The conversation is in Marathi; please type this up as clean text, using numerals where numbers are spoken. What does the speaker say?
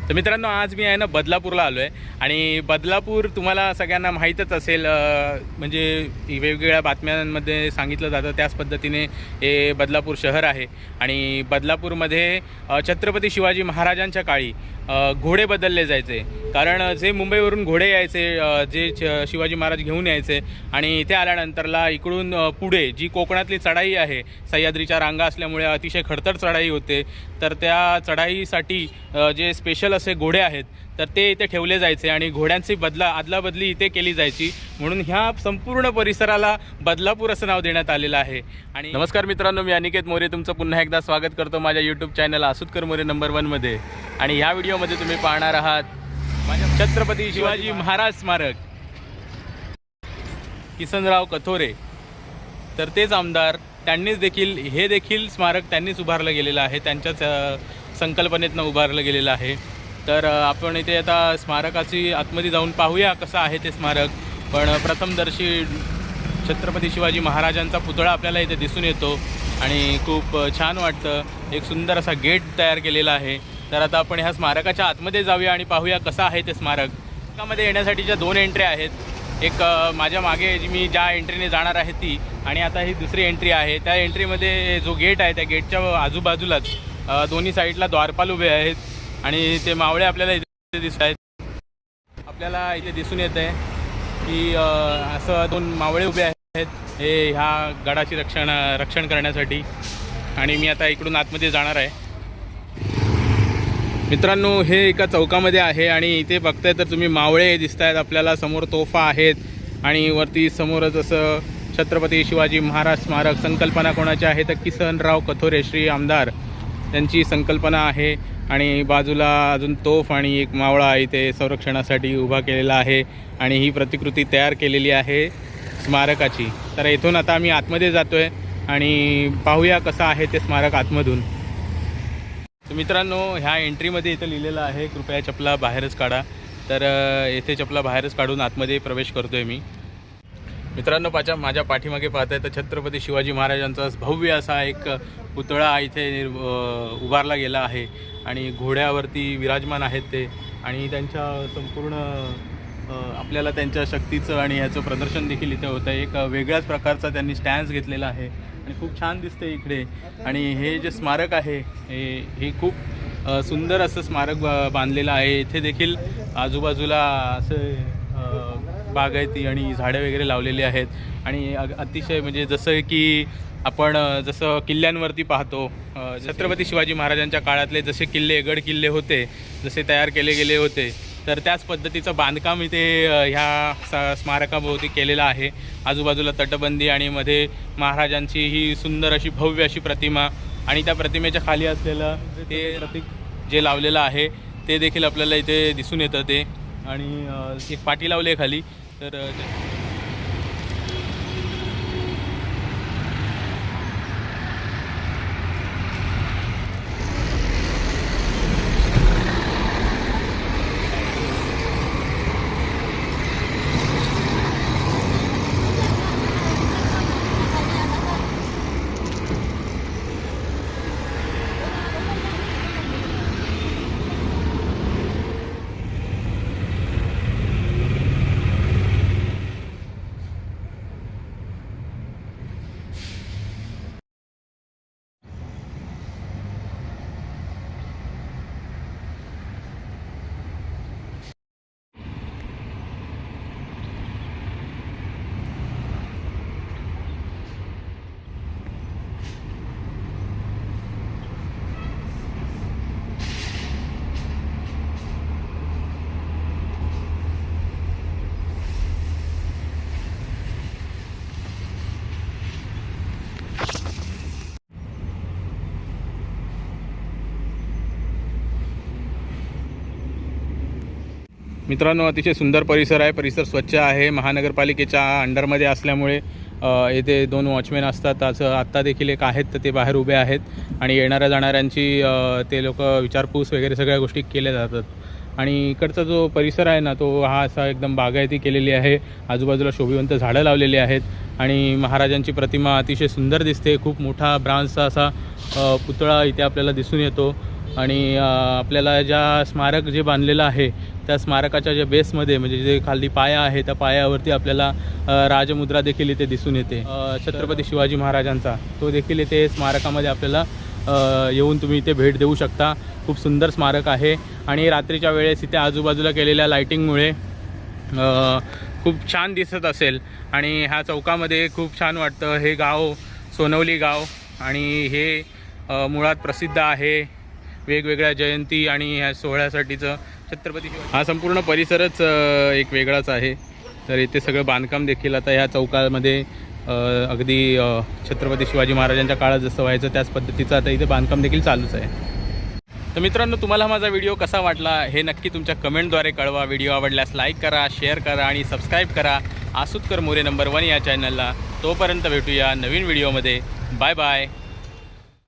तर मित्रांनो, आज मी आहे ना बदलापूरला आलो आहे आणि बदलापूर तुम्हाला सगळ्यांना माहीतच असेल, म्हणजे वेगवेगळ्या बातम्यांमध्ये सांगितलं जातं त्याच पद्धतीने हे बदलापूर शहर आहे. आणि बदलापूरमध्ये छत्रपती शिवाजी महाराजांच्या काळी घोडे बदलले जायचे, कारण जे मुंबईवरून घोडे यायचे, जे शिवाजी महाराज घेऊन यायचे आणि इथे आल्यानंतरला इकडून पुढे जी कोकणातली चढाई आहे, सह्याद्रीच्या रांगा असल्यामुळे अतिशय खडतर चढाई होते, तर त्या चढाईसाठी जे स्पेशल असे घोडे आहेत तर ते इथे ठेवले जायचे आणि घोड्यांची आदलाबदली इथे केली जायची, म्हणून ह्या संपूर्ण परिसराला बदलापूर असं नाव देण्यात आलेलं आहे. आणि नमस्कार मित्रांनो, मी अनिकेत मोरे तुमचं पुन्हा एकदा स्वागत करतो माझ्या यूट्यूब चॅनल आसुतकर मोरे नंबर 1 मध्ये. आणि ह्या व्हिडिओमध्ये तुम्ही पाहणार आहात माझ्या छत्रपती शिवाजी महाराज स्मारक, किसनराव कथोरे. तर तेच आमदार, त्यांनीच देखील हे देखील स्मारक त्यांनीच उभारलं गेलेलं आहे, त्यांच्याच संकल्पनेतनं उभारलं गेलेलं आहे. तर आपण इथे आता स्मारकाची आतमध्ये जाऊन पाहूया कसं आहे ते स्मारक. पण प्रथमदर्शी छत्रपती शिवाजी महाराजांचा पुतळा आपल्याला इथे दिसून येतो आणि खूप छान वाटतं. एक सुंदर असा गेट तयार केलेला आहे. तर आता आपण ह्या स्मारकाच्या आतमध्ये जाऊया आणि पाहूया कसं आहे ते स्मारक. त्यामध्ये येण्यासाठीच्या 2 एंट्र्या आहेत. एक माझ्या मागे मी ज्या एंट्रीने जाणार आहे ती, आणि आता ही दुसरी एंट्री आहे. त्या एंट्रीमध्ये जो गेट आहे त्या गेटच्या आजूबाजूलाच दोन्ही साईडला द्वारपाल उभे आहेत आणि ते मावळे आपल्याला इथे दिसत आहेत. आपल्याला इथे दिसून येत आहे की असं 2 मावळे उभे आहेत हे ह्या गडाची रक्षण करण्यासाठी. आणि मी आता इकडून आतमध्ये जाणार आहे. मित्रांनो, हे एका चौकामध्ये आहे आणि इथे बघताय तर तुम्ही मावळे दिसत आहेत आपल्याला, समोर तोफा आहेत आणि वरती समोरच असं छत्रपती शिवाजी महाराज स्मारक. संकल्पना कोणाची आहे तर किसनराव कथोरे श्री आमदार त्यांची संकल्पना आहे. आणि बाजूला अजून तोफ आणि एक मावळा इथे संरक्षणासाठी उभा केलेला आहे आणि ही प्रतिकृती तयार केलेली आहे स्मारकाची. तर इथून आता आम्ही आतमध्ये जातो आहे आणि पाहूया कसं आहे ते स्मारक आतमधून. तर मित्रांनो, ह्या एंट्रीमध्ये इथं लिहिलेलं आहे कृपया चपला बाहेरच काढा. तर येथे चपला बाहेरच काढून आतमध्ये प्रवेश करतो आहे मी. मित्रांनो, माझ्या पाठीमागे पाहताय तर छत्रपती शिवाजी महाराजांचा भव्य असा एक पुतळा इथे उभारला गेला आहे आणि घोड्यावरती विराजमान आहेत ते. आणि त्यांच्या संपूर्ण आपल्याला त्यांच्या शक्तीचं आणि याचं प्रदर्शन देखील इथे होतं. एक वेगळ्याच प्रकारचा त्यांनी स्टॅन्स घेतलेला आहे आणि खूप छान दिसते इकडे. आणि हे जे स्मारक आहे हे खूप सुंदर असं स्मारक बांधलेलं आहे. इथे देखील आजूबाजूला असं बागायती आणि झाडे वगैरे लावलेली आहेत. आणि अतिशय म्हणजे जसं की आपण जसं किल्ल्यांवरती पाहतो, छत्रपती शिवाजी महाराजांच्या काळातले जसे किल्ले, गड किल्ले होते, जसे तयार केले गेले होते, तर त्याच पद्धतीचं बांधकाम इथे ह्या स्मारकाभोवती केलेलं आहे. आजूबाजूला तटबंदी आणि मध्ये महाराजांची ही सुंदर अशी भव्य अशी प्रतिमा आणि त्या प्रतिमेच्या खाली असलेलं ते प्रतीक जे लावलेलं आहे ते देखील आपल्याला इथे दिसून येतं. ते आणि एक पाटी लावली आहे खाली. तर मित्रांनो, अतिशय सुंदर परिसर आहे. परिसर स्वच्छ आहे. महानगरपालिकेच्या अंडरमध्ये असल्यामुळे येथे 2 वॉचमॅन असतात. असं आत्ता देखील एक आहेत, तर ते बाहेर उभे आहेत आणि येणाऱ्या जाणाऱ्यांची ते लोक विचारपूस वगैरे सगळ्या गोष्टी केल्या जातात. आणि इकडचा जो परिसर आहे ना, तो हा असा एकदम बागायती केलेली आहे. आजूबाजूला शोभिवंत झाडं लावलेली आहेत आणि महाराजांची प्रतिमा अतिशय सुंदर दिसते. खूप मोठा ब्रांजचा असा पुतळा इथे आपल्याला दिसून येतो. आणि आपल्याला ज्या स्मारक जे बांधलेलं आहे त्या स्मारकाच्या ज्या बेसमध्ये म्हणजे जे खाली पाया आहे त्या पायावरती आपल्याला राजमुद्रा देखील इथे दिसून येते छत्रपती शिवाजी महाराजांचा, तो देखील इथे स्मारकामध्ये आपल्याला येऊन तुम्ही इथे भेट देऊ शकता. खूप सुंदर स्मारक आहे आणि रात्रीच्या वेळेस इथे आजूबाजूला केलेल्या लाईटिंगमुळे खूप छान दिसत असेल आणि ह्या चौकामध्ये खूप छान वाटतं. हे गाव सोनवली गाव आणि हे मुळात प्रसिद्ध आहे वेगवेगळ्या जयंती आणि ह्या सोहळ्यासाठीचं छत्रपती शिवाजी. हा संपूर्ण परिसरच एक वेगळाच आहे. तर इथे सगळं बांधकाम देखील आता ह्या चौकामध्ये अगदी छत्रपती शिवाजी महाराजांच्या काळात जसं व्हायचं त्याच पद्धतीचं आता इथे बांधकाम देखील चालूच आहे. तर मित्रांनो, तुम्हाला माझा व्हिडिओ कसा वाटला हे नक्की तुमच्या कमेंटद्वारे कळवा. व्हिडिओ आवडल्यास लाईक करा, शेअर करा आणि सबस्क्राईब करा आसुतकर मोरे नंबर 1 या चॅनलला. तोपर्यंत भेटूया नवीन व्हिडिओमध्ये. Bye bye.